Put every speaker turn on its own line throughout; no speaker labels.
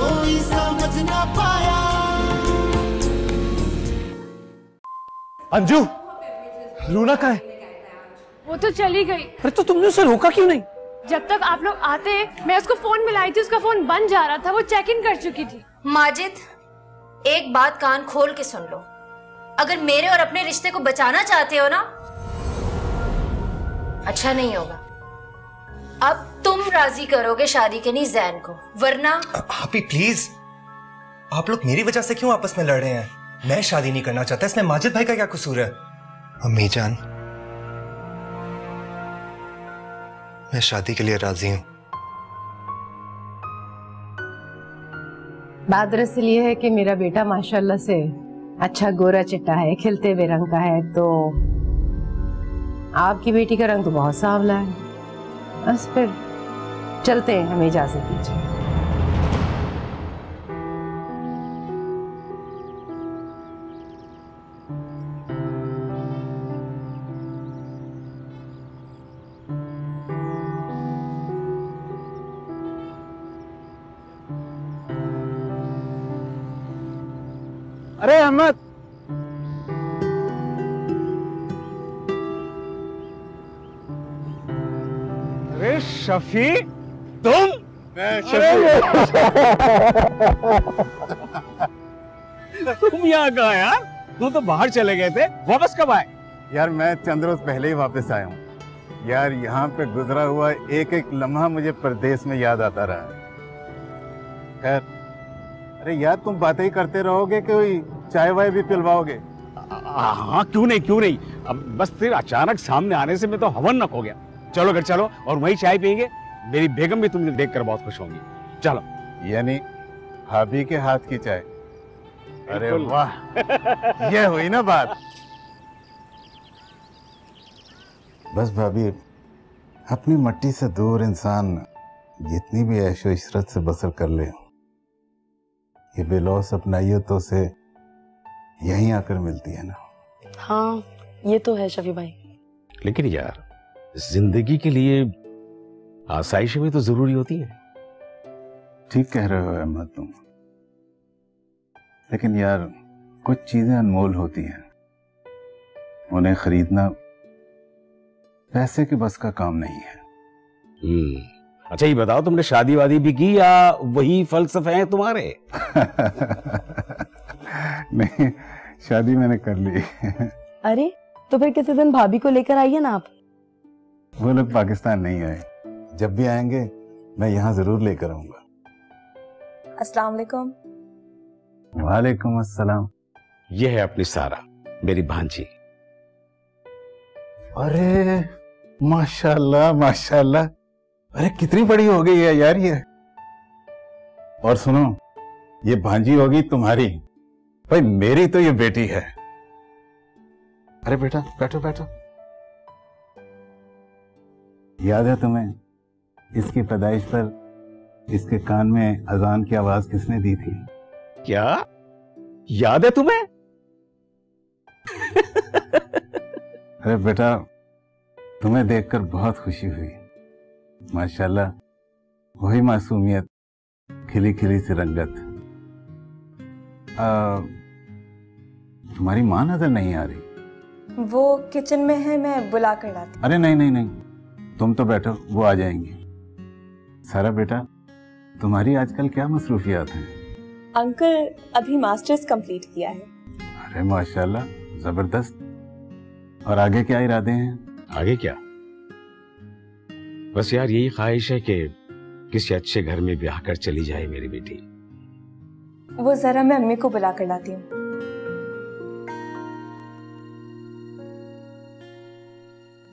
कोई समझ ना पाया।
अंजू, लूना कहाँ है?
वो तो चली गई।
अरे तो तुमने उसे रोका क्यों नहीं?
जब तक आप लोग आते मैं उसको फोन मिलाई थी, उसका फोन बंद जा रहा था, वो चेक इन कर चुकी थी।
माजिद, एक बात कान खोल के सुन लो, अगर मेरे और अपने रिश्ते को बचाना चाहते हो ना, अच्छा नहीं होगा। अब तुम राजी करोगे शादी के नहीं जैन को, वरना।
आपी प्लीज, आप लोग मेरी वजह से क्यों आपस में लड़ रहे हैं? मैं शादी नहीं करना चाहता, इसमें माजिद भाई का क्या कसूर है? अम्मी जान, मैं शादी के लिए राजी हूं।
बात दरअसल ये है कि मेरा बेटा माशाल्लाह से अच्छा गोरा चिट्टा है, खिलते हुए रंग का है, तो आपकी बेटी का रंग तो बहुत सांवला है। बस फिर चलते हैं, हमें इजाजत दीजिए।
अरे अहमद, अरे शफी, तुम? मैं शफी। तुम यहाँ कहाँ यार? तुम तो बाहर चले गए थे, वापस कब आए?
यार मैं चंद रोज पहले ही वापस आया हूँ। यार यहाँ पे गुजरा हुआ एक एक लम्हा मुझे परदेश में याद आता रहा है। खैर, अरे यार तुम बातें ही करते रहोगे, कोई चाय वाय भी पिलवाओगे?
हाँ, क्यों नहीं क्यों नहीं। अब बस फिर अचानक सामने आने से मैं तो हवन्नक हो गया। चलो घर चलो और वहीं चाय पियेंगे। मेरी बेगम भी तुमने देखकर बहुत खुश होंगी। चलो।
यानी भाभी के हाथ की चाय? अरे वाह, ये हुई ना बात। बस भाभी, अपनी मट्टी से दूर इंसान जितनी भी ऐशो इशरत से बसर कर ले, ये बेलौस अपनाइयतों से यहीं आकर मिलती है ना।
हाँ, ये तो है शफी भाई।
लेकिन यार, जिंदगी के लिए आसाइशें भी तो जरूरी होती हैं।
ठीक कह रहे हो अहमद तुम, लेकिन यार कुछ चीजें अनमोल होती हैं, उन्हें खरीदना पैसे के बस का काम नहीं है।
अच्छा ये बताओ, तुमने शादी वादी भी की या वही फलसफे हैं तुम्हारे?
नहीं, शादी मैंने कर ली।
अरे तो फिर किसी दिन भाभी को लेकर आइए ना आप।
वो लोग पाकिस्तान नहीं आए, जब भी आएंगे मैं यहाँ जरूर लेकर आऊंगा।
अस्सलाम वालेकुम।
वालेकुम अस्सलाम।
ये है अपनी सारा, मेरी भांजी।
अरे माशाल्लाह माशाल्लाह, अरे कितनी बड़ी हो गई है यार ये। और सुनो, ये भांजी होगी तुम्हारी, भाई मेरी तो ये बेटी है। अरे बेटा बैठो बैठो। याद है तुम्हें इसकी पैदाइश पर इसके कान में अजान की आवाज किसने दी थी?
क्या याद है तुम्हें?
अरे बेटा, तुम्हें देखकर बहुत खुशी हुई। माशाल्लाह, वही मासूमियत, खिली खिली सी रंगत। तुम्हारी माँ नजर नहीं आ रही?
वो किचन में है, मैं बुला कर लाती।
अरे नहीं नहीं नहीं, तुम तो बैठो, वो आ जाएंगी। सारा बेटा, तुम्हारी आजकल क्या मसरूफियात हैं?
अंकल अभी मास्टर्स कंप्लीट किया है।
अरे माशाल्लाह, जबरदस्त। और आगे क्या इरादे हैं?
आगे क्या, बस यार यही ख्वाहिश है कि किसी अच्छे घर में ब्याह कर चली जाए मेरी बेटी।
वो जरा मैं अम्मी को बुला कर लाती हूँ।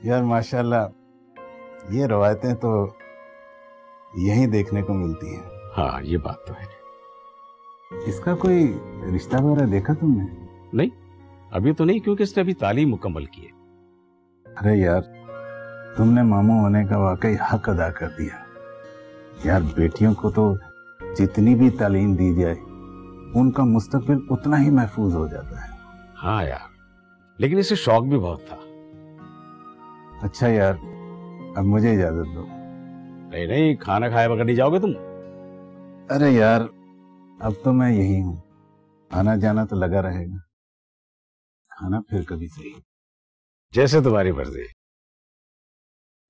यार माशाल्लाह, ये रवायतें तो यहीं देखने को मिलती हैं।
हाँ ये बात तो है।
इसका कोई रिश्ता वगैरह देखा तुमने?
नहीं, अभी तो नहीं, क्योंकि इसने अभी तालीम मुकम्मल की है।
अरे यार, तुमने मामू होने का वाकई हक अदा कर दिया। यार बेटियों को तो जितनी भी तालीम दी जाए, उनका मुस्तकबिल उतना ही महफूज हो जाता है।
हाँ यार, लेकिन इसे शौक भी बहुत था।
अच्छा यार, अब मुझे इजाजत दो।
नहीं नहीं, खाना खाए बगैर नहीं जाओगे तुम?
अरे यार, अब तो मैं यही हूँ, आना जाना तो लगा रहेगा, खाना फिर कभी सही।
जैसे तुम्हारी मर्जी।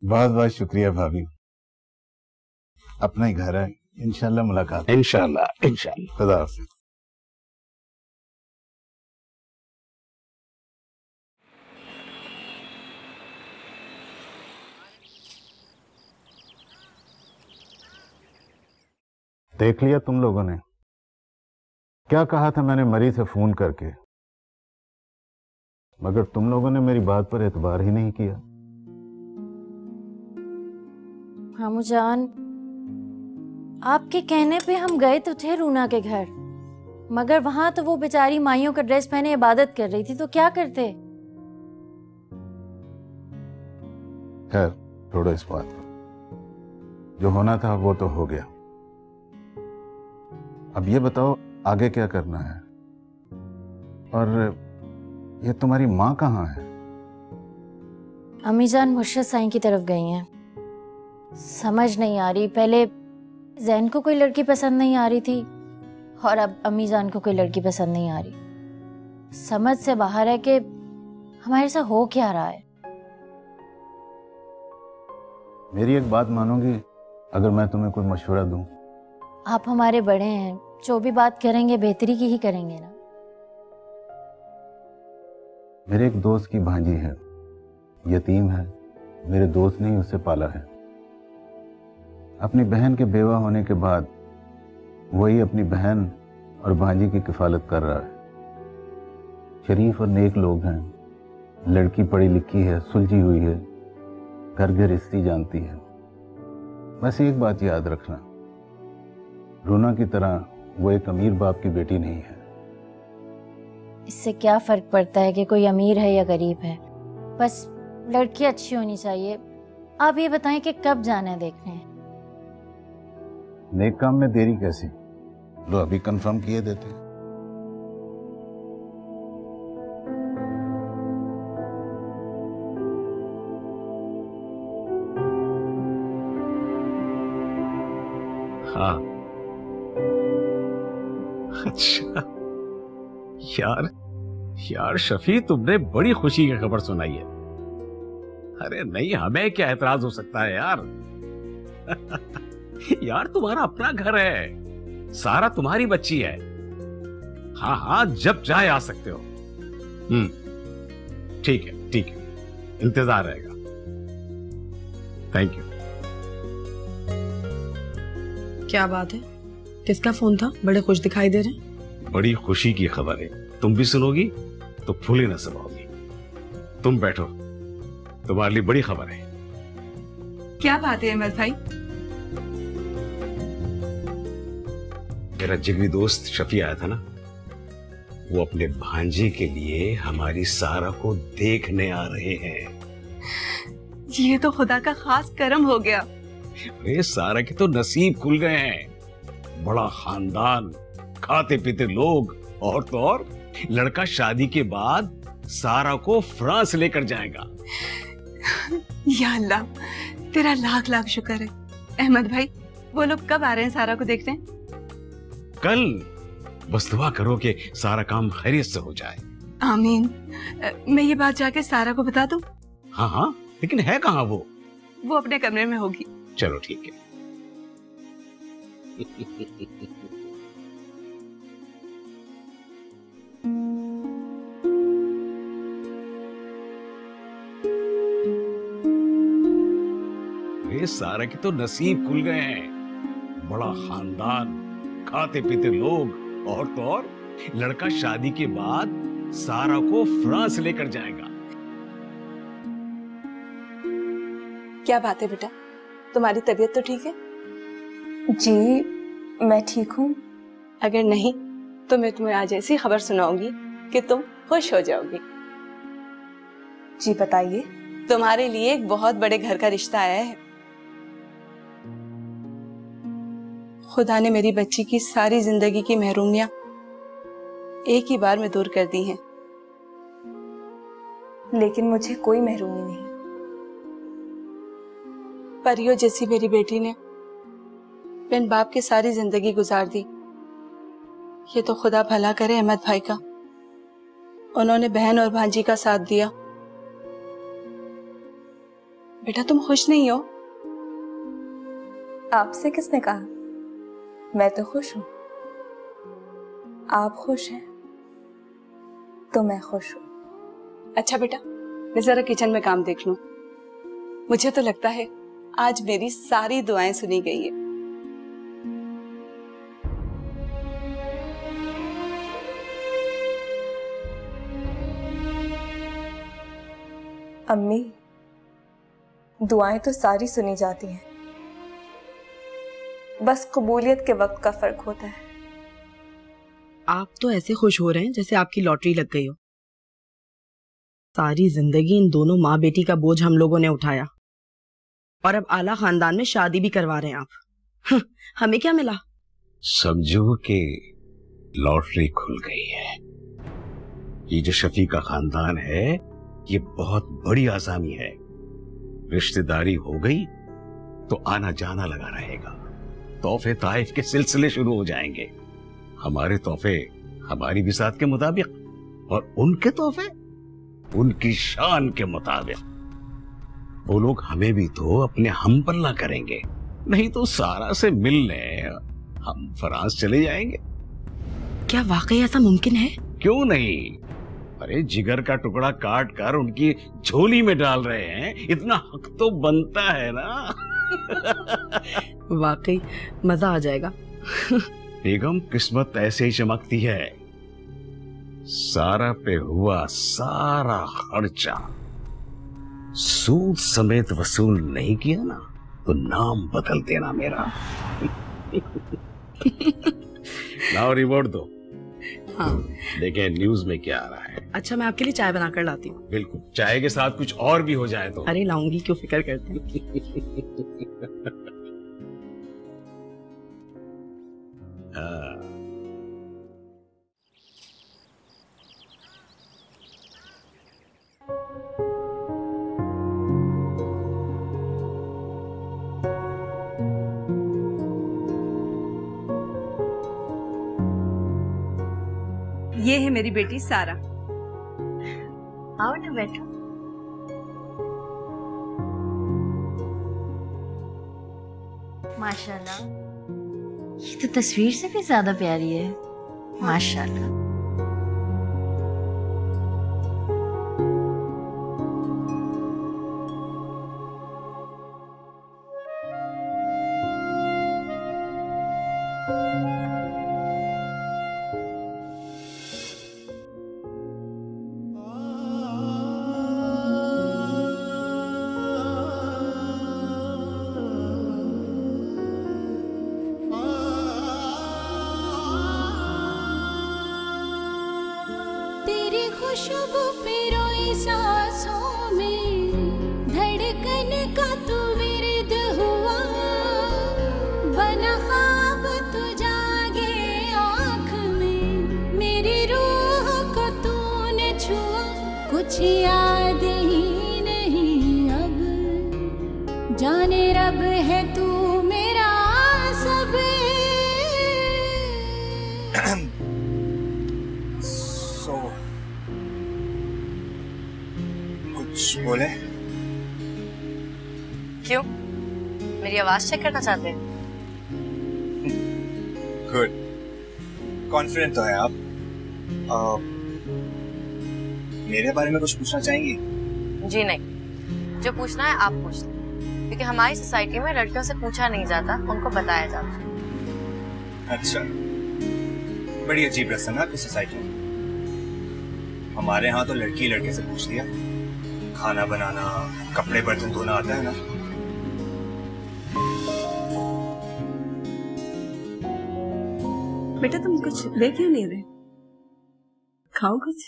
बहुत बहुत शुक्रिया भाभी, अपना ही घर है, इंशाल्लाह मुलाकात।
इंशाल्लाह इंशाल्लाह।
खुदा हाफिज। देख लिया तुम लोगों ने, क्या कहा था मैंने मरी से फोन करके, मगर तुम लोगों ने मेरी बात पर एतबार ही नहीं किया।
मामू जान, आपके कहने पे हम गए तो थे रूना के घर, मगर वहां तो वो बेचारी माइयों का ड्रेस पहने इबादत कर रही थी, तो क्या करते।
खैर छोड़ो इस बात को, जो होना था वो तो हो गया। अब ये बताओ आगे क्या करना है, और ये तुम्हारी माँ कहाँ है?
अम्मी जान मुर्शद साईं की तरफ गई हैं। समझ नहीं आ रही, पहले जैन को कोई लड़की पसंद नहीं आ रही थी और अब अम्मी जान को कोई लड़की पसंद नहीं आ रही। समझ से बाहर है कि हमारे साथ हो क्या रहा है।
मेरी एक बात मानोगी अगर मैं तुम्हें कोई मशवरा दूं?
आप हमारे बड़े हैं, जो भी बात करेंगे बेहतरी की ही करेंगे ना।
मेरे एक दोस्त की भांजी है, यतीम है, मेरे दोस्त ने ही उसे पाला है। अपनी बहन के बेवा होने के बाद वही अपनी बहन और भांजी की किफालत कर रहा है। शरीफ और नेक लोग हैं, लड़की पढ़ी लिखी है, सुलझी हुई है, घर गृहस्थी जानती है। बस एक बात याद रखना, रूना की तरह वो एक अमीर बाप की बेटी नहीं है।
इससे क्या फर्क पड़ता है कि कोई अमीर है या गरीब है, बस लड़की अच्छी होनी चाहिए। आप ये बताएं कि कब जाना है देखने?
नेक काम में देरी कैसी, लो अभी कंफर्म किए देते।
हाँ अच्छा, यार यार शफी, तुमने बड़ी खुशी की खबर सुनाई है। अरे नहीं, हमें क्या एतराज हो सकता है यार। यार तुम्हारा अपना घर है, सारा तुम्हारी बच्ची है। हाँ हाँ, जब चाहे आ सकते हो। ठीक है ठीक है, इंतजार रहेगा। Thank you.
क्या बात है, किसका फोन था? बड़े खुश दिखाई दे रहे हैं।
बड़ी खुशी की खबर है, तुम भी सुनोगी तो फूले न समाओगी। तुम बैठो, तुम्हारे लिए बड़ी खबर है।
क्या बात है अहमद भाई?
मेरा जिगरी दोस्त शफी आया था ना, वो अपने भांजे के लिए हमारी सारा को देखने आ रहे हैं।
ये तो खुदा का खास करम हो गया।
अरे सारा के तो नसीब खुल गए हैं। बड़ा खानदान, खाते पीते लोग, और तो और लड़का शादी के बाद सारा को फ्रांस लेकर जाएगा।
या अल्लाह, तेरा लाख लाख शुक्र है। अहमद भाई, वो लोग कब आ रहे हैं सारा को देखने?
कल। बस दुआ करो कि सारा काम खैरियत से हो जाए।
आमीन। मैं ये बात जाके सारा को बता दूं?
हाँ हाँ, लेकिन है कहाँ वो?
वो अपने कमरे में होगी।
चलो ठीक है। वे सारा के तो नसीब खुल गए हैं। बड़ा खानदान, खाते पीते लोग, और तो और लड़का शादी के बाद सारा को फ्रांस लेकर जाएगा।
क्या बात है बेटा, तुम्हारी तबीयत तो ठीक है?
जी मैं ठीक हूँ।
अगर नहीं तो मैं तुम्हें आज ऐसी खबर सुनाऊंगी कि तुम खुश हो जाओगी।
जी बताइए।
तुम्हारे लिए एक बहुत बड़े घर का रिश्ता आया है। खुदा ने मेरी बच्ची की सारी जिंदगी की महरूमियां एक ही बार में दूर कर दी हैं।
लेकिन मुझे कोई महरूमी नहीं।
परियों जैसी मेरी बेटी ने बिन बाप के सारी जिंदगी गुजार दी, ये तो खुदा भला करे अहमद भाई का, उन्होंने बहन और भांजी का साथ दिया। बेटा तुम खुश नहीं हो?
आपसे किसने कहा? मैं तो खुश हूं। आप खुश हैं तो मैं खुश हूं।
अच्छा बेटा, मैं जरा किचन में काम देख लूं। मुझे तो लगता है आज मेरी सारी दुआएं सुनी गई है।
अम्मी, दुआएं तो सारी सुनी जाती हैं, बस कबूलियत के वक्त का फर्क होता है।
आप तो ऐसे खुश हो रहे हैं जैसे आपकी लॉटरी लग गई हो। सारी जिंदगी इन दोनों माँ बेटी का बोझ हम लोगों ने उठाया और अब आला खानदान में शादी भी करवा रहे हैं आप। हमें क्या मिला?
समझो कि लॉटरी खुल गई है। ये जो शफीका खानदान है ये बहुत बड़ी आसामी है। रिश्तेदारी हो गई तो आना जाना लगा रहेगा, तोहफे ताइफ के सिलसिले शुरू हो जाएंगे। हमारे तोहफे हमारी बिसात के मुताबिक और उनके तोहफे उनकी शान के मुताबिक। वो लोग हमें भी तो अपने हम पल्ला करेंगे, नहीं तो सारा से मिलने हम फ्रांस चले जाएंगे।
क्या वाकई ऐसा मुमकिन है?
क्यों नहीं? अरे जिगर का टुकड़ा काट कर उनकी झोली में डाल रहे हैं, इतना हक तो बनता है ना।
वाकई मजा आ जाएगा।
बेगम, किस्मत ऐसे ही चमकती है। सारा पे हुआ सारा खर्चा सूद समेत वसूल नहीं किया ना तो नाम बदल देना मेरा। लाओ रिवॉर्ड दो।
हाँ।
देखें न्यूज में क्या आ रहा है।
अच्छा, मैं आपके लिए चाय बना कर लाती हूँ।
बिल्कुल, चाय के साथ कुछ और भी हो जाए तो।
अरे लाऊंगी, क्यों फिक्र करते हैं।
ये है मेरी बेटी सारा।
आओ ना बैठो। माशाल्लाह, ये तो तस्वीर से भी ज्यादा प्यारी है। माशाल्लाह।
खुशबू पिरोई सांसों में, धड़कन का तू विरद हुआ, बना ख्वाब तू जागे आँख में, मेरी रूह को तूने छुआ, कुछ याद ही नहीं अब, जाने रब है तू मेरा सब।
बोले?
क्यों, मेरी आवाज चेक करना चाहते हैं?
गुड, कॉन्फिडेंट तो है आप। मेरे बारे में कुछ पूछना चाहेंगी?
जी नहीं, जो पूछना है आप पूछ लें, क्योंकि हमारी सोसाइटी में लड़कियों से पूछा नहीं जाता, उनको बताया जाता।
अच्छा, बड़ी अजीब रस्म है आपकी सोसाइटी में। हमारे यहाँ तो लड़की लड़के से पूछ लिया, खाना बनाना, कपड़े बर्तन धोना आता है ना।
बेटा तुम कुछ ले क्यों नहीं रहे? खाओ कुछ।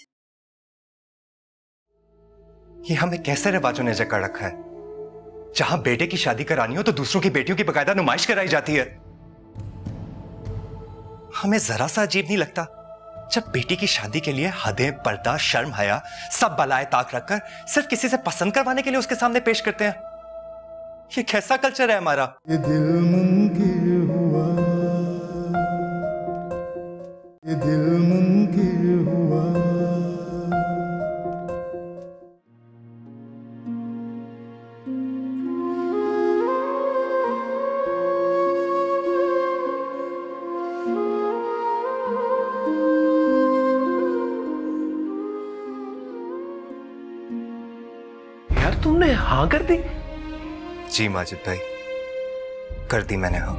ये हमें कैसे रिवाजों ने जकड़ रखा है, जहां बेटे की शादी करानी हो तो दूसरों की बेटियों की बकायदा नुमाइश कराई जाती है। हमें जरा सा अजीब नहीं लगता जब बेटी की शादी के लिए हदें, पर्दा, शर्म, हया सब बलाए ताक रखकर सिर्फ किसी से पसंद करवाने के लिए उसके सामने पेश करते हैं। ये कैसा कल्चर है हमारा?
ये दिल मुमकिन हुआ, ये
हाँ कर दी?
जी माजिद भाई, कर दी मैंने हाँ।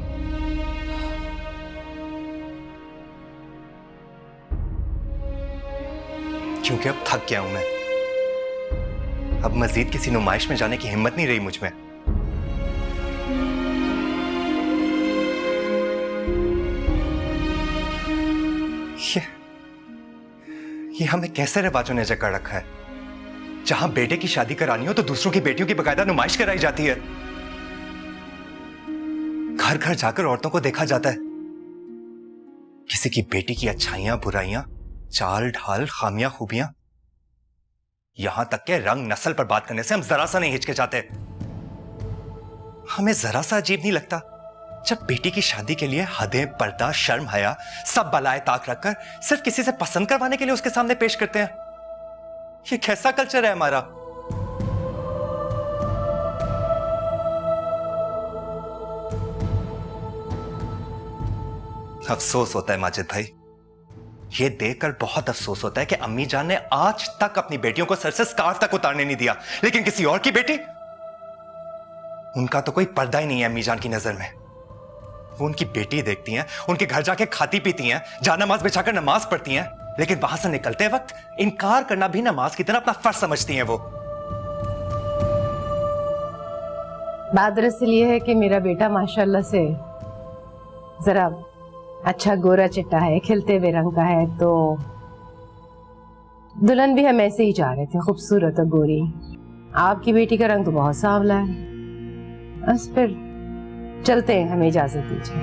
क्योंकि अब थक गया हूं मैं। अब मजीद किसी नुमाइश में जाने की हिम्मत नहीं रही मुझ में। ये हमें कैसे रिवाजों ने जकड़ रखा है, जहां बेटे की शादी करानी हो तो दूसरों की बेटियों की बकायदा नुमाइश कराई जाती है। घर घर जाकर औरतों को देखा जाता है, किसी की बेटी की अच्छाइयां बुराइयां, चाल ढाल, खामियां खूबियां, यहां तक के रंग नस्ल पर बात करने से हम जरा सा नहीं हिचकिचाते। हमें जरा सा अजीब नहीं लगता जब बेटी की शादी के लिए हदें, पर्दा, शर्म, हया सब बलाए ताक रखकर सिर्फ किसी से पसंद करवाने के लिए उसके सामने पेश करते हैं। ये कैसा कल्चर है हमारा? अफसोस होता है माजिद भाई, ये देखकर बहुत अफसोस होता है कि अम्मी जान ने आज तक अपनी बेटियों को सर से स्कार्फ तक उतारने नहीं दिया, लेकिन किसी और की बेटी, उनका तो कोई पर्दा ही नहीं है अम्मी जान की नजर में। वो उनकी बेटी देखती हैं, उनके घर जाके खाती पीती हैं, जानमाज बिछाकर नमाज पढ़ती हैं, लेकिन वहां से निकलते वक्त इनकार करना भी नमाज की तरह अपना फर्ज समझती हैं वो।
बात दरअसल ये है कि मेरा बेटा माशाल्लाह से जरा अच्छा गोरा चिट्टा है, खिलते हुए रंग का है, तो दुल्हन भी हम ऐसे ही चाह रहे थे, खूबसूरत और गोरी। आपकी बेटी का रंग तो बहुत सांवला है। बस फिर चलते हैं, हमें इजाजत दीजिए।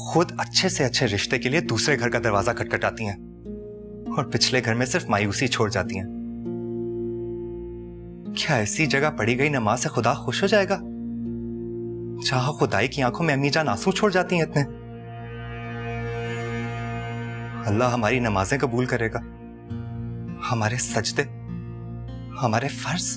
खुद अच्छे से अच्छे रिश्ते के लिए दूसरे घर का दरवाजा खटखटाती हैं और पिछले घर में सिर्फ मायूसी छोड़ जाती हैं। क्या ऐसी जगह पड़ी गई नमाज से खुदा खुश हो जाएगा जहां खुदाई की आंखों में अम्मी जान आंसू छोड़ जाती हैं इतने? अल्लाह हमारी नमाजें कबूल करेगा, हमारे सजदे, हमारे फर्ज।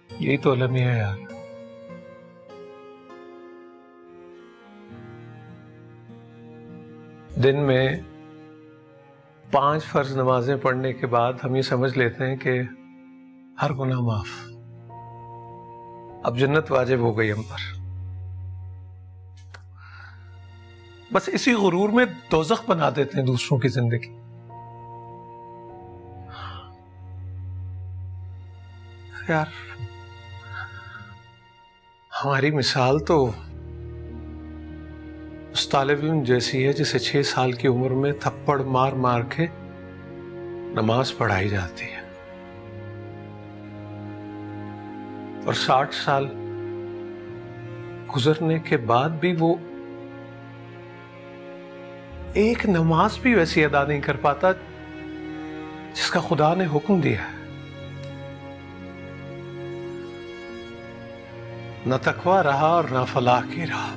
यही तो अलमी है यार। दिन में 5 फर्ज नमाजें पढ़ने के बाद हम ये समझ लेते हैं कि हर गुनाह माफ, अब जन्नत वाजिब हो गई हम पर। बस इसी गुरूर में दोज़ख बना देते हैं दूसरों की जिंदगी। यार हमारी मिसाल तो उस तालिब इल्म जैसी है जिसे 6 साल की उम्र में थप्पड़ मार मार के नमाज पढ़ाई जाती है, और 60 साल गुजरने के बाद भी वो एक नमाज भी वैसी अदा नहीं कर पाता जिसका खुदा ने हुक्म दिया है। न तकवा रहा और न फलाह की रहा।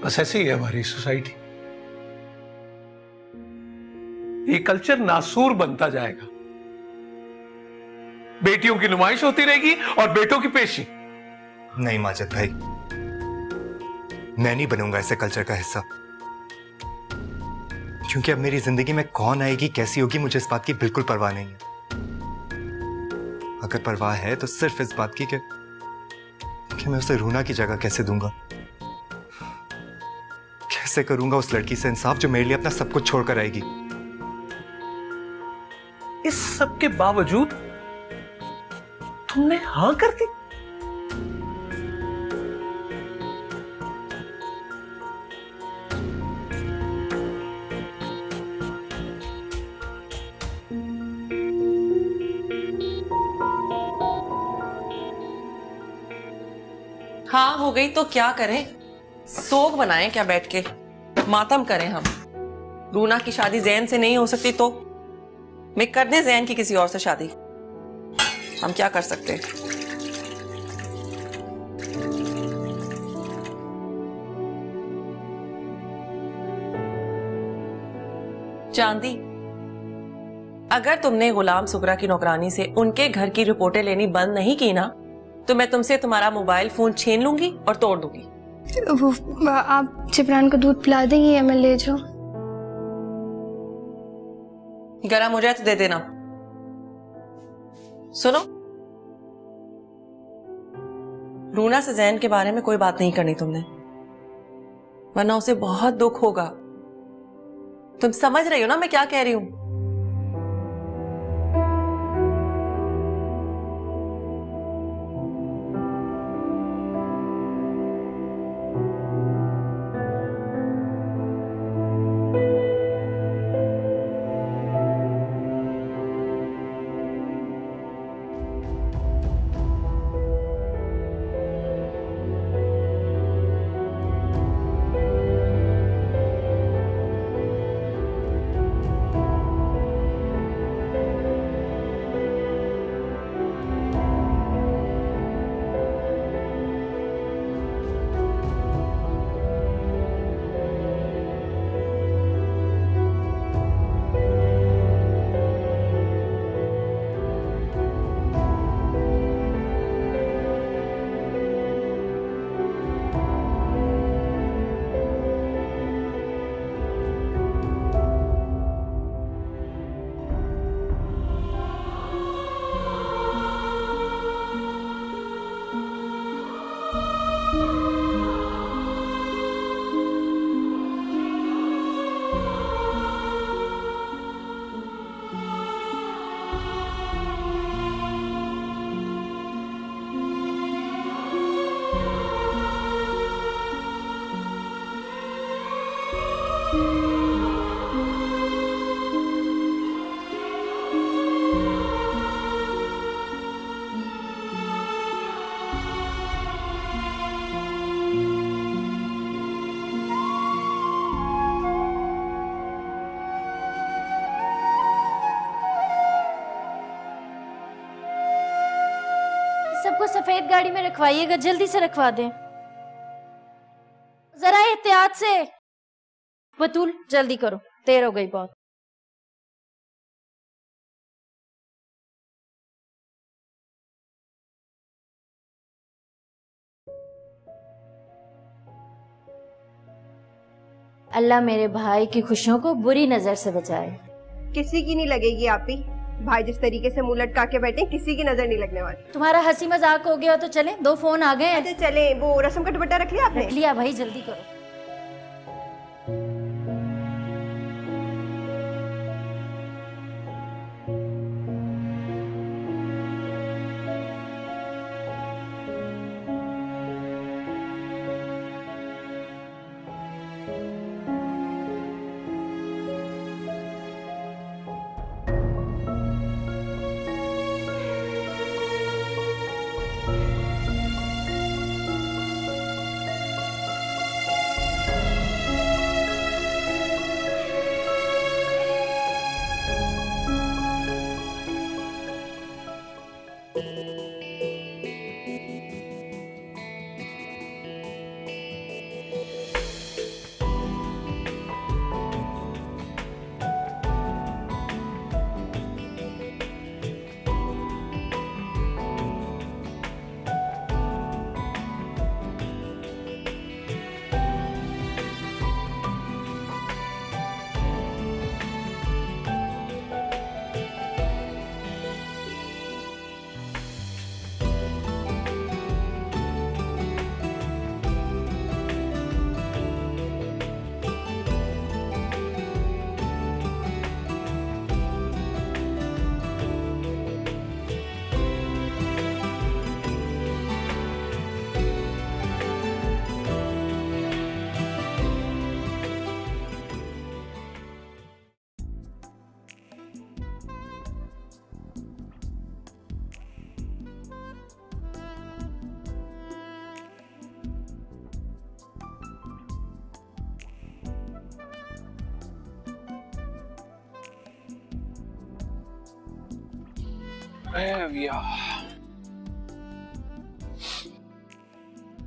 बस ऐसी है हमारी सोसाइटी। ये कल्चर नासूर बनता जाएगा, बेटियों की नुमाइश होती रहेगी और बेटों की पेशी।
नहीं माजिद भाई, मैं नहीं बनूंगा ऐसे कल्चर का हिस्सा, क्योंकि अब मेरी जिंदगी में कौन आएगी, कैसी होगी, मुझे इस बात की बिल्कुल परवाह नहीं है। अगर परवाह है तो सिर्फ इस बात की कि मैं उसे रूना की जगह कैसे दूंगा, कैसे करूंगा उस लड़की से इंसाफ जो मेरे लिए अपना सब कुछ छोड़कर आएगी।
इस सब के बावजूद तुमने हाँ कर दी।
हाँ हो गई तो क्या करें, सोग बनाएं क्या बैठ के, मातम करें हम। रूना की शादी जैन से नहीं हो सकती तो मैं कर दें जैन की किसी और से शादी, हम क्या कर सकते हैं। चांदी, अगर तुमने गुलाम सुगरा की नौकरानी से उनके घर की रिपोर्टें लेनी बंद नहीं की ना, तो मैं तुमसे तुम्हारा मोबाइल फोन छीन लूंगी और तोड़ दूंगी।
वो आप जिब्रान को दूध पिला देंगी या मैं ले जाऊं?
गरम हो जाए तो दे देना। सुनो, रूना से जैन के बारे में कोई बात नहीं करनी तुमने, वरना उसे बहुत दुख होगा। तुम समझ रही हो ना मैं क्या कह रही हूं?
सबको सफेद गाड़ी में रखवाइएगा, जल्दी से रखवा दें, जरा एहतियात से। बतूल जल्दी करो, देर हो गई बहुत। अल्लाह मेरे भाई की खुशियों को बुरी नजर से बचाए।
किसी की नहीं लगेगी आपी, भाई जिस तरीके से मुंह लटका के बैठे किसी की नजर नहीं लगने वाली।
तुम्हारा हंसी मजाक हो गया तो चले, 2 फोन आ गए हैं।
चले, वो रस्म का दुपट्टा रख लिया आपने?
रख लिया भाई, जल्दी करो।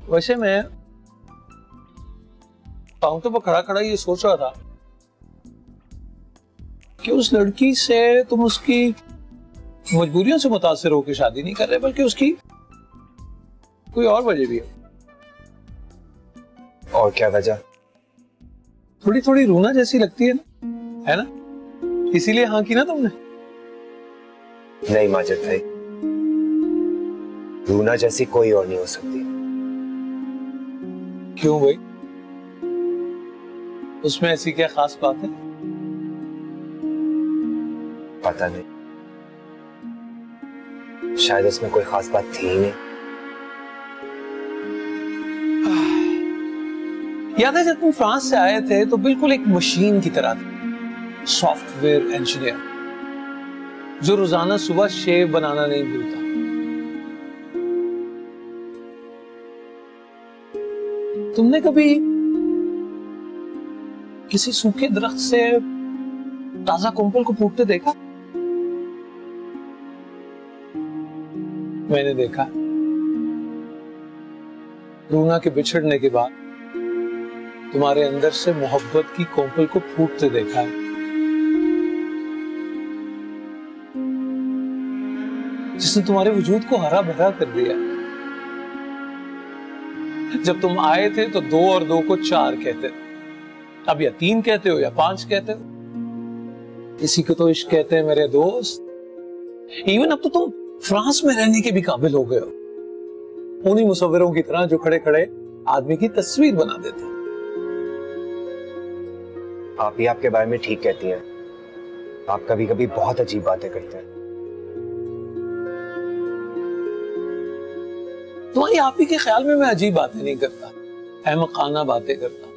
वैसे मैं काउंटर पर खड़ा खड़ा ये सोच रहा था कि उस लड़की से तुम उसकी मजबूरियों से मुतासिर होकर शादी नहीं कर रहे, बल्कि उसकी कोई और वजह भी है।
और क्या वजह?
थोड़ी थोड़ी रूना जैसी लगती है ना, इसीलिए हाँ की ना तुमने?
नहीं माजिद भाई, रूना जैसी कोई और नहीं हो सकती।
क्यों भाई, उसमें ऐसी क्या खास बात है?
पता नहीं, शायद उसमें कोई खास बात थी ही नहीं।
याद है जब तुम फ्रांस से आए थे तो बिल्कुल एक मशीन की तरह थे, सॉफ्टवेयर इंजीनियर जो रोजाना सुबह शेव बनाना नहीं भूलता। तुमने कभी किसी सूखे दरख्त से ताजा कोंपल को फूटते देखा? मैंने देखा। रूना के बिछड़ने के बाद तुम्हारे अंदर से मोहब्बत की कोंपल को फूटते देखा है। जिसने तुम्हारे वजूद को हरा भरा कर दिया। जब तुम आए थे तो 2 और 2 को 4 कहते थे, अब या 3 कहते हो या 5 कहते हो। इसी को तो इश्क कहते हैं मेरे दोस्त। इवन अब तो तुम फ्रांस में रहने के भी काबिल हो गए हो, उन्हीं मुसव्विरों की तरह जो खड़े खड़े आदमी की तस्वीर बना देते हैं।
आप ही आपके बारे में ठीक कहती हैं, आप कभी कभी बहुत अजीब बातें करते हैं।
तुम्हारी आप ही के ख्याल में मैं अजीब बातें नहीं करता, अहमकाना बातें करता।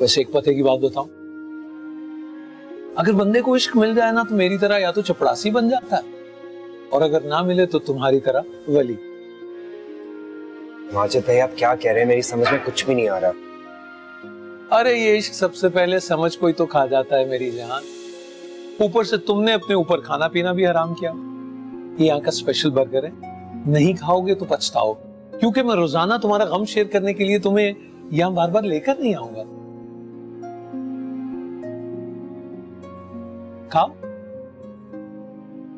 वैसे एक पते की बात बताऊं, अगर बंदे को इश्क मिल जाए ना तो मेरी तरह या तो चपड़ासी बन जाता है, और अगर ना मिले तो तुम्हारी तरह वली।
माजिद भाई आप क्या कह रहे हैं, मेरी समझ में कुछ भी नहीं आ रहा।
अरे ये इश्क सबसे पहले समझ कोई तो खा जाता है मेरी जान, ऊपर से तुमने अपने ऊपर खाना पीना भी हराम किया। ये यहाँ का स्पेशल बर्गर है, नहीं खाओगे तो पछताओगे, क्योंकि मैं रोजाना तुम्हारा गम शेयर करने के लिए तुम्हें यहाँ बार बार लेकर नहीं आऊंगा। खाओ।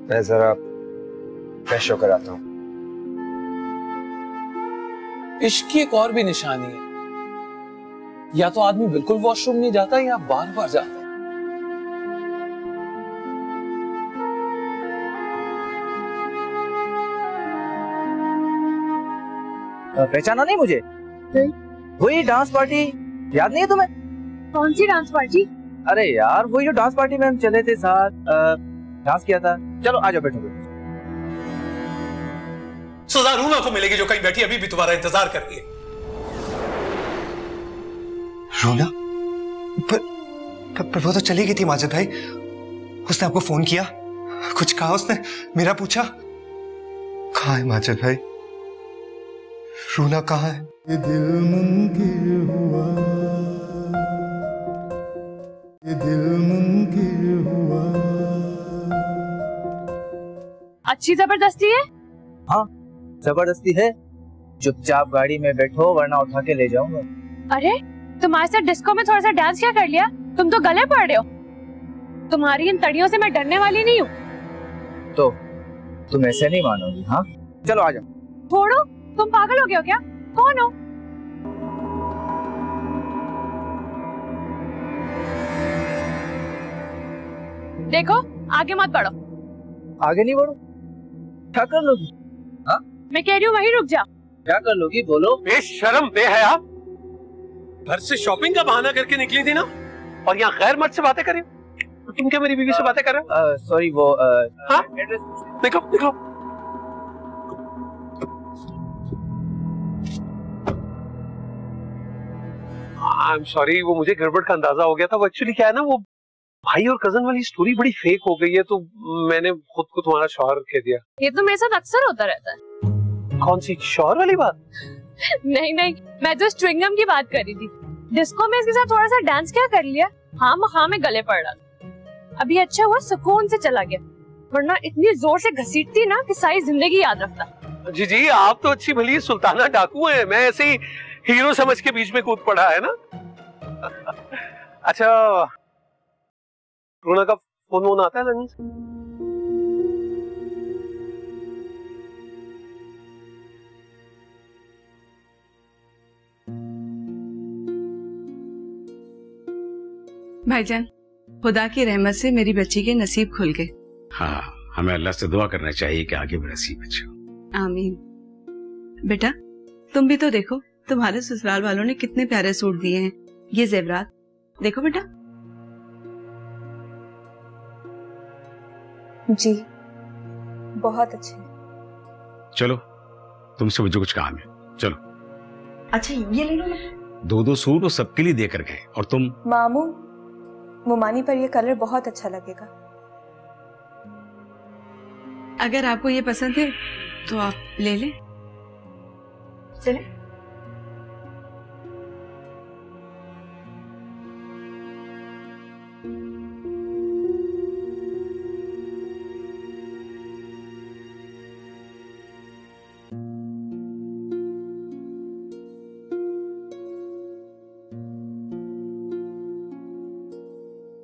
मैं जरा फ्रेश होकर आता हूं।
इश्क की एक और भी निशानी है, या तो आदमी बिल्कुल वॉशरूम नहीं जाता या बार बार जाता है।
पहचाना नहीं मुझे? वही डांस पार्टी याद नहीं है तुम्हें?
कौन सी डांस पार्टी?
अरे यार वही जो डांस पार्टी में हम चले थे साथ, डांस किया था। चलो आ जाओ, बैठो।
सजा रूना को मिलेगी जो कहीं बैठी अभी भी तुम्हारा इंतजार कर रही है।
रूना? पर वो तो चली गई थी माजिद भाई, उसने आपको फोन किया, कुछ कहा उसने, मेरा पूछा? कहाँ है माजिद भाई? रूना कहाँ है?
ये दिल मुनकिर हुआ, ये दिल मुनकिर हुआ।
अच्छी जबरदस्ती है?
हाँ जबरदस्ती है। चुपचाप गाड़ी में बैठो वरना उठा के ले जाऊंगा।
अरे तुम्हारे साथ डिस्को में थोड़ा सा डांस क्या कर लिया? तुम तो गले पड़ रहे हो। तुम्हारी इन तड़ियों से मैं डरने वाली नहीं हूँ।
तो तुम ऐसे नहीं मानोगी? हाँ चलो आ जाओ।
छोड़ो, तुम पागल हो गए हो क्या? कौन हो? देखो आगे मत बढ़ो।
आगे नहीं बढ़ो? क्या कर लोगी? हाँ
मैं कह रही हूँ वहीं रुक जा।
क्या कर लोगी बोलो?
बेशरम बेहया, घर से शॉपिंग का बहाना करके निकली थी ना, और यहाँ गैर मर्द से बातें करें। तुम क्या मेरी बीवी से बातें कर रहे हो?
सॉरी वो
हाँ निकलो निकलो। आई एम सॉरी, वो मुझे गड़बड़ का अंदाजा हो गया था। वो एक्चुअली क्या है ना, वो भाई और कजन वाली स्टोरी बड़ी फेक हो गई है, तो मैंने खुद को तुम्हारा शौहर कह दिया।
ये तो मेरे साथ अक्सर होता रहता है।
कौन सी शौहर वाली बात?
नहीं नहीं, मैं तो स्ट्रिंगम की बात कर रही थी। डिस्को में इसके साथ थोड़ा सा डांस क्या कर लिया, हाँ में गले पड़ रहा था। अभी अच्छा हुआ सुकून से चला गया, वरना इतनी जोर से घसीटती ना कि सारी जिंदगी याद रखता।
जी जी, आप तो अच्छी भली सुल्ताना डाकू हैं, मैं ऐसे ही हीरो समझ के बीच में कूद पड़ा है ना। अच्छा रोना का फोन वोन आता है लंदन से?
भाईजान, खुदा की रहमत से मेरी बच्ची के नसीब खुल गए।
हाँ, हमें अल्लाह से दुआ करना चाहिए कि आगे भी नसीब अच्छे हो।
आमीन। बेटा तुम भी तो देखो, तुम्हारे ससुराल वालों ने कितने प्यारे सूट दिए हैं। ये जेवरात देखो बेटा।
जी बहुत अच्छे।
चलो, तुमसे मुझे कुछ काम है, चलो।
अच्छा ये ले लो ना।
2-2 सूट वो सबके लिए देकर गए और तुम।
मामू, मुमानी पर ये कलर बहुत अच्छा लगेगा।
अगर आपको ये पसंद है तो आप ले लें।
चले।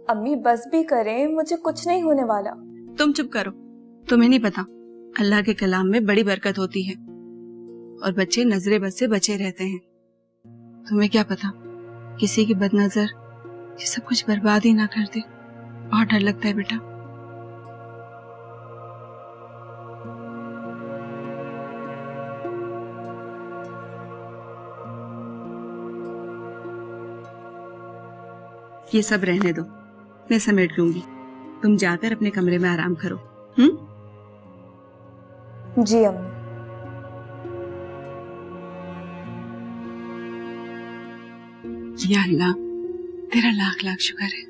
अम्मी बस भी करें, मुझे कुछ नहीं होने वाला।
तुम चुप करो, तुम्हें नहीं पता अल्लाह के कलाम में बड़ी बरकत होती है और बच्चे नजरे बद से बचे रहते हैं। तुम्हें क्या पता किसी की बदनजर ये सब कुछ बर्बाद ही ना कर दे। बहुत डर लगता है बेटा। ये सब रहने दो, मैं समेट लूंगी। तुम जाकर अपने कमरे में आराम करो।
जी अम्मी।
या अल्लाह, तेरा लाख लाख शुक्र है।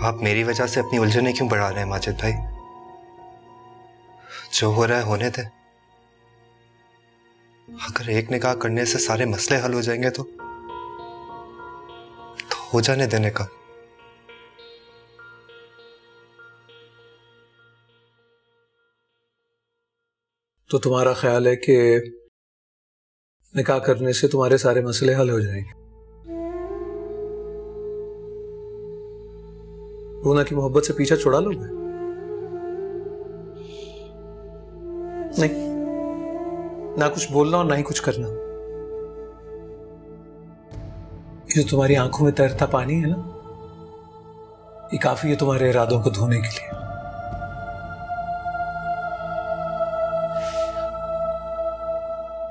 आप मेरी वजह से अपनी उलझने क्यों बढ़ा रहे हैं माजिद भाई? जो हो रहा है होने दे। अगर एक निकाह करने से सारे मसले हल हो जाएंगे तो हो जाने देने का।
तो तुम्हारा ख्याल है कि निकाह करने से तुम्हारे सारे मसले हल हो जाएंगे? रूना की मोहब्बत से पीछा छुड़ा लोगे? नहीं, ना कुछ बोलना और ना ही कुछ करना। ये जो तुम्हारी आंखों में तैरता पानी है ना, ये काफी है तुम्हारे इरादों को धोने के लिए।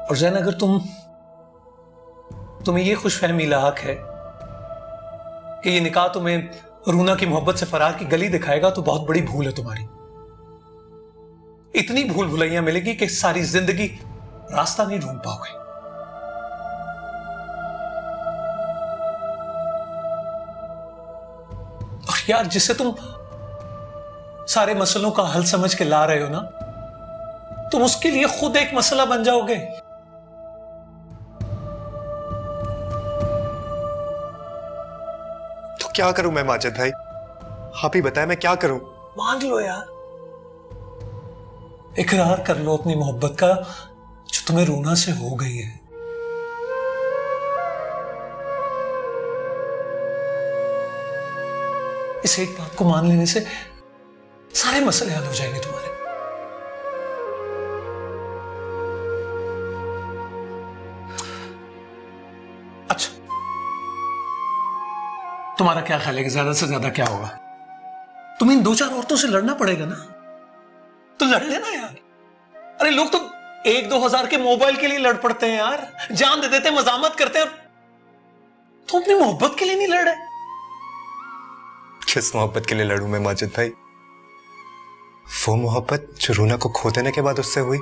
और जैन, अगर तुम्हें ये खुशफहमी लाक है कि ये निकाह तुम्हें रूना की मोहब्बत से फरार की गली दिखाएगा, तो बहुत बड़ी भूल है तुम्हारी। इतनी भूल भुलैया मिलेगी कि सारी जिंदगी रास्ता नहीं ढूंढ पाओगे। और यार, जिससे तुम सारे मसलों का हल समझ के ला रहे हो ना, तुम उसके लिए खुद एक मसला बन जाओगे।
तो क्या करूं मैं माजिद भाई? आप ही बताएं, मैं क्या करूं?
मांग लो यार, इकरार कर लो अपनी मोहब्बत का जो तुम्हें रूना से हो गई है। इस एक बात को मान लेने से सारे मसले हल हो जाएंगे तुम्हारे। अच्छा, तुम्हारा क्या ख्याल है कि ज्यादा से ज्यादा क्या होगा? तुम्हें इन 2-4 औरतों से लड़ना पड़ेगा ना, तो लड़ लेना यार। अरे लोग तो 1-2 हजार के मोबाइल के लिए लड़ पड़ते हैं यार, जान दे देते हैं, मजामत करते हैं। तुम अपनी मोहब्बत के लिए नहीं लड़ रहे।
किस मोहब्बत के लिए लड़ूं मैं माजिद भाई? वो मोहब्बत जो रूना को खो देने के बाद उससे हुई,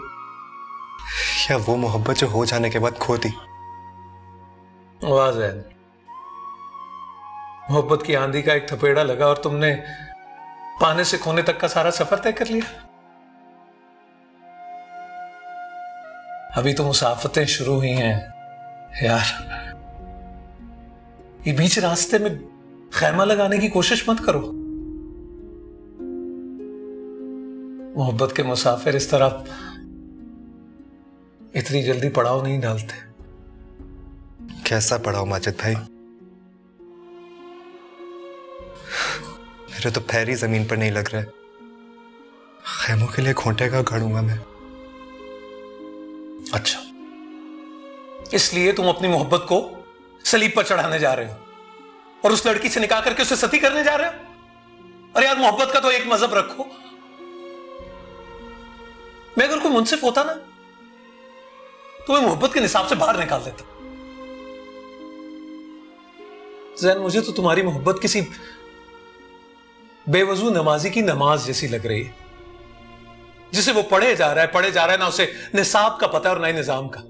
या वो मोहब्बत जो हो जाने के बाद खो दी?
वाह ज़ैन, मोहब्बत की आंधी का एक थपेड़ा लगा और तुमने पाने से खोने तक का सारा सफर तय कर लिया। अभी तो मुसाफतें शुरू हुई हैं यार। ये बीच रास्ते में खैमा लगाने की कोशिश मत करो। मोहब्बत के मुसाफिर इस तरह इतनी जल्दी पड़ाव नहीं डालते।
कैसा पड़ाव माजिद भाई? मेरे तो पैर ही जमीन पर नहीं लग रहे। खैमों के लिए खूंटे का गाड़ूंगा मैं।
अच्छा, इसलिए तुम अपनी मोहब्बत को सलीब पर चढ़ाने जा रहे हो और उस लड़की से निकाह करके उसे सती करने जा रहे हो? अरे यार, मोहब्बत का तो एक मजहब रखो। मैं अगर कोई मुंसिफ होता ना, तो मैं मोहब्बत के निसाब से बाहर निकाल देता। ज़ैन, मुझे तो तुम्हारी मोहब्बत किसी बेवजू नमाजी की नमाज जैसी लग रही है, जिसे वो पढ़े जा रहा है, ना उसे निसाब का पता है और ना ही निजाम का।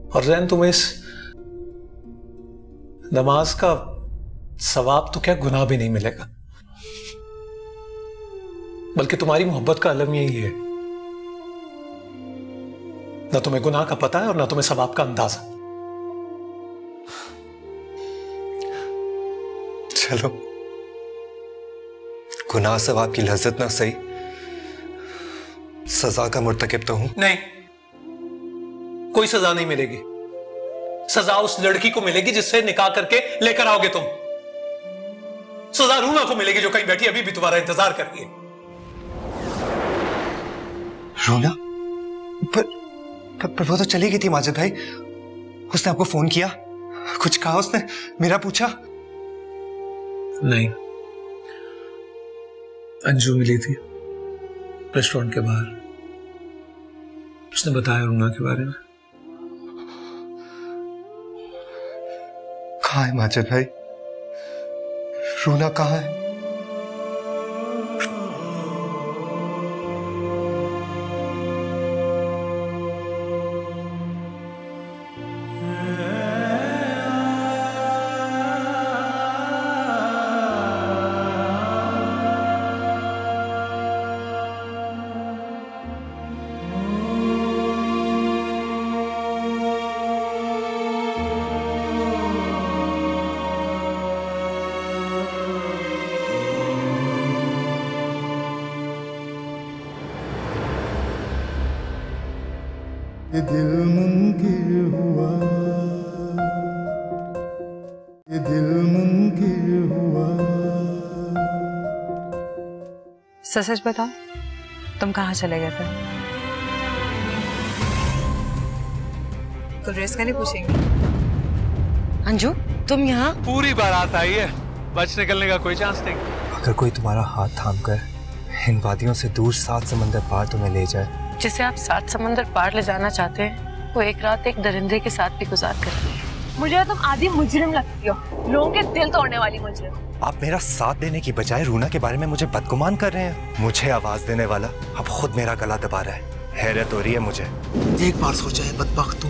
और ज़ैन, तुम्हें इस नमाज का सवाब तो क्या गुनाह भी नहीं मिलेगा, बल्कि तुम्हारी मोहब्बत का अलम यही है, ना तुम्हें गुनाह का पता है और ना तुम्हें सवाब का अंदाजा।
चलो, गुनाह सवाब की लज्जत ना सही, सजा का मुर्तकिब तो हूं।
नहीं, कोई सजा नहीं मिलेगी। सजा उस लड़की को मिलेगी जिससे निकाह करके लेकर आओगे तुम। सजा रूना को मिलेगी जो कहीं बैठी अभी भी तुम्हारा इंतजार कर रही है।
रूना? पर वो तो चली गई थी माजिद भाई। उसने आपको फोन किया? कुछ कहा उसने? मेरा पूछा?
नहीं, अंजू मिली थी रेस्टोरेंट के बाहर। उसने बताया रूना के बारे में।
कहाँ है माजिद भाई? रूना कहाँ है?
ये दिल मुनकिर हुआ, ये दिल मुनकिर हुआ।
सच बताओ, तुम कहाँ चले गए थे? तो ड्रेस का नहीं पूछेंगे?
अंजू, तुम यहाँ?
पूरी बारात आई है, बच निकलने का कोई चांस नहीं।
अगर कोई तुम्हारा हाथ थाम कर इन वादियों से दूर 7 समंदर पार तुम्हें ले जाए
जिसे आप 7 समंदर पार ले जाना चाहते हैं वो एक रात एक दरिंदे के साथ भी गुजार कर।
मुझे तुम आधी मुजरिम लगती हो, लोगों के दिल तोड़ने वाली मुजरिम।
आप मेरा साथ देने की बजाय रूना के बारे में मुझे बदगुमान कर रहे हैं। मुझे आवाज देने वाला अब खुद मेरा गला दबा रहा है। हैरत हो रही है मुझे।
एक बार सोचा है बदबख्त तू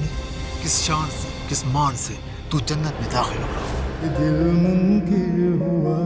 किस शान से किस मान से तू जन्नत में दाखिल हो रहा।
दिल मुनकिर हुआ